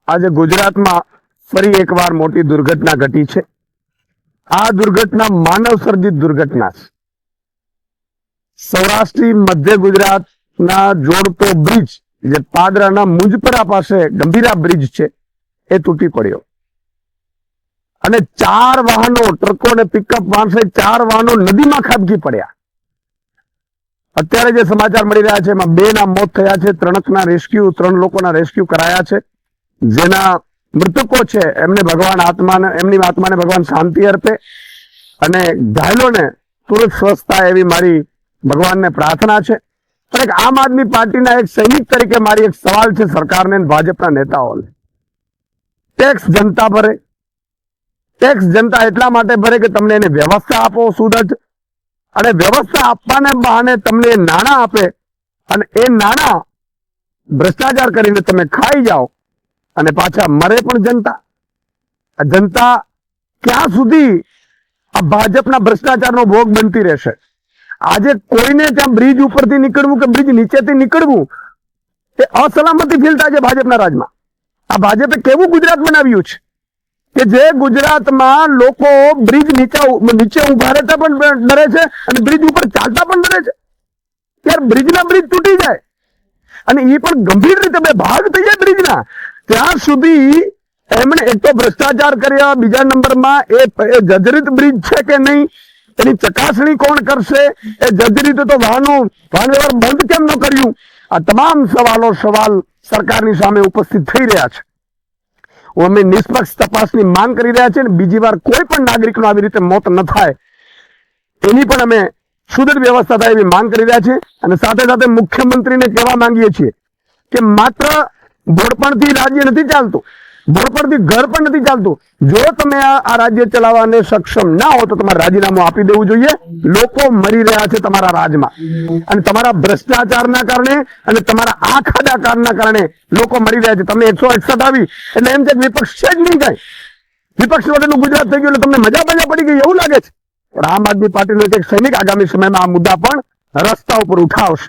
આજે ગુજરાતમાં ફરી એકવાર મોટી દુર્ઘટના ઘટી છે। આ દુર્ઘટના માનવ સર્જિત દુર્ઘટના છે। સૌરાષ્ટ્રી મધ્ય ગુજરાતના જોડતો બ્રિજ જે પાદરાના મુંજપરા પાસે ગંભીરા બ્રિજ છે એ તૂટી પડ્યો અને 4 વાહનો, ટ્રકો અને પિકઅપ વાન સહિત 4 વાહનો નદીમાં ખાબકી પડ્યા। અત્યારે જે સમાચાર મળી રહ્યા છે એમાં 2 ના મોત થયા છે, 3 લોકોના રેસ્ક્યુ કરાયા છે। જેના મૃતકો છે એમને ભગવાન એમની આત્માને ભગવાન શાંતિ અર્પે અને ઘાયલોને તુરંત સ્વસ્થ થાય એવી મારી ભગવાનને પ્રાર્થના છે। પણ એક આમ આદમી પાર્ટીના એક સૈનિક તરીકે મારી એક સવાલ છે સરકારને અને ભાજપના નેતાઓને। ટેક્સ જનતા ભરે, ટેક્સ જનતા એટલા માટે ભરે કે તમને એને વ્યવસ્થા આપો સુદૃઢ, અને વ્યવસ્થા આપવાને બહાને તમને નાણાં આપે અને એ નાણાં ભ્રષ્ટાચાર કરીને તમે ખાઈ જાઓ અને પાછા મરે પણ જનતા। આ જનતા ક્યાં સુધી આ ભાજપના ભ્રષ્ટાચારનો ભોગ બનતી રહેશે? આજે કોઈને ત્યાં બ્રિજ ઉપરથી નીકળવું કે બ્રિજ નીચેથી નીકળવું એ અસલામતી ફીલ થાય છે ભાજપના રાજમાં। આ ભાજપે કેવું ગુજરાત બનાવ્યું છે કે જે ગુજરાતમાં લોકો બ્રિજ નીચે ઉભા રહેતા પણ ડરે છે અને બ્રિજ ઉપર ચાલતા પણ ડરે છે। યાર, બ્રિજના બ્રિજ તૂટી જાય અને એ પણ ગંભીર રીતે બે ભાગ થઈ જાય બ્રિજના, ત્યાં સુધી એમણે એક તો ભ્રષ્ટાચાર કર્યા, બીજા નંબરમાં એ જર્જરિત બ્રિજ છે કે નહીં એની ચકાસણી કોણ કરશે, એ જર્જરિત તો વાહન વ્યવહાર બંધ કેમ ન કર્યું? આ તમામ સવાલ સરકારની સામે ઉપસ્થિત થઈ રહ્યા છે। અમે નિષ્પક્ષ તપાસની માંગ કરી રહ્યા છીએ અને બીજી વાર કોઈ પણ નાગરિકનો આવી રીતે મોત ન થાય એની પણ અમે સુદૃઢ વ્યવસ્થા થાય એવી માંગ કરી રહ્યા છીએ। અને સાથે સાથે મુખ્યમંત્રીને કહેવા માંગીએ છીએ કે માત્ર ભોળપણથી રાજ્ય નથી ચાલતું, ભોળપણથી ઘર પણ નથી ચાલતું। જો તમે આ રાજ્ય ચલાવવાને સક્ષમ ના હો તો તમારે રાજીનામું આપી દેવું જોઈએ। લોકો મરી રહ્યા છે તમારા રાજમાં અને તમારા ભ્રષ્ટાચારના કારણે અને તમારા આ ખાડાકારના કારણે લોકો મરી રહ્યા છે। તમે 161 આવી એટલે એમ છે કે વિપક્ષ છે જ નહીં કાંઈ, વિપક્ષ વગરનું ગુજરાત થઈ ગયું એટલે તમને મજા પડી ગઈ એવું લાગે છે। પણ આમ આદમી પાર્ટીનો એક સૈનિક આગામી સમયમાં આ મુદ્દા પણ રસ્તા ઉપર ઉઠાવશે।